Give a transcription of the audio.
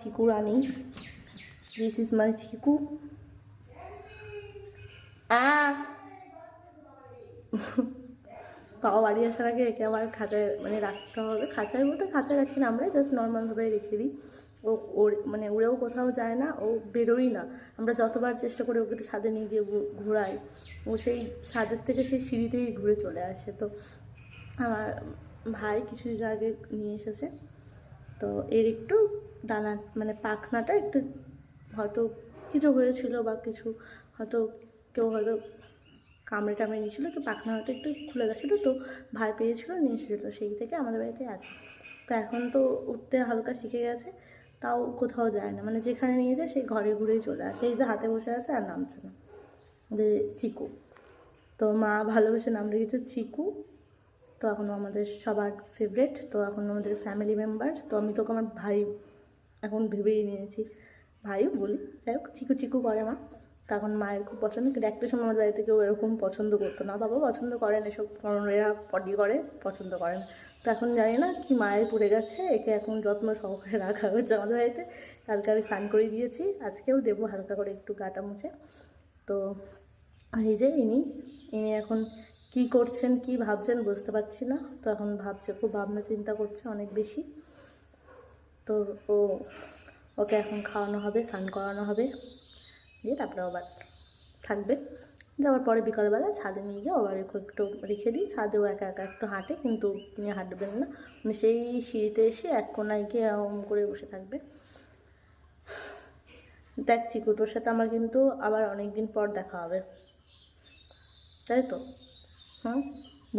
Chiku Rani, this is my চিকু। বাবা বাড়ি আসার আগে একে আবার খাঁচায় মানে রাখতে হবে। খাঁচায় বলতে খাঁচায় রাখি না, আমরা জাস্ট নর্মালভাবে রেখে দিই। ও ওর মানে উড়েও কোথাও যায় না, ও বেরোই না। আমরা যতবার চেষ্টা করি ওকে একটু ছাদে নিয়ে গিয়ে ঘোরাই, ও সেই ছাদের থেকে সেই সিঁড়িতেই ঘুরে চলে আসে। তো আমার ভাই কিছুদিন আগে নিয়ে এসেছে, তো এর একটু ডানা মানে পাখনাটা একটু হয়তো কিছু হয়েছিল বা কিছু হয়তো কেউ হয়তো কামড়ে টামড়ে নিয়েছিলো, তো পাখনা হয়তো একটু খুলে গেছিলো, তো ভাই পেয়েছিলো নিয়ে এসেছিলো, সেই থেকে আমাদের বাড়িতে আছে। তো এখন তো উঠতে হালকা শিখে গেছে, তাও কোথাও যায় না, মানে যেখানে নিয়ে যায় সেই ঘরে ঘুরেই চলে আসে। এই যে হাতে বসে আছে আর নামছে না, যে চিকু। তো মা ভালোবেসে নাম রেখেছে চিকু। তো এখন আমাদের সবার ফেভারেট, তো এখন আমাদের ফ্যামিলি মেম্বার। তো আমি তোকে আমার ভাই এখন ভেবেই নিয়েছি, ভাইও বলি, যাই হোক চিকু চিকু করে মা। তখন মায়ের খুব পছন্দ, কিন্তু একটা সময় আমাদের বাড়িতে কেউ এরকম পছন্দ করতো না, বাবা পছন্দ করেন এসব, কারণ এরা পটি করে পছন্দ করেন। তো এখন জানি না কি মায়ের পড়ে গেছে, একে এখন যত্ন সহকারে রাখা হয়েছে আমাদের বাড়িতে। কালকে আমি স্নান করে দিয়েছি, আজকেও দেবো হালকা করে একটু গাটা মুছে। তো এই যে ইনি এখন কি করছেন কি ভাবছেন বুঝতে পারছি না। তো এখন ভাবছে, খুব ভাবনা চিন্তা করছে অনেক বেশি। তো ওকে এখন খাওয়ানো হবে, স্নান করানো হবে, দিয়ে তারপরে আবার থাকবে। আবার পরে বিকালবেলা ছাদে নিয়ে গিয়ে আবার একটু রেখে দিই। ছাদেও একা একা একটু হাঁটে, কিন্তু উনি হাঁটবেন না, মানে সেই সিঁড়িতে এসে এক কোনায় গিয়ে এরকম করে বসে থাকবে। দেখ চিকু, তোর সাথে আমার কিন্তু আবার অনেক দিন পর দেখা হবে, তাই তো? হুম।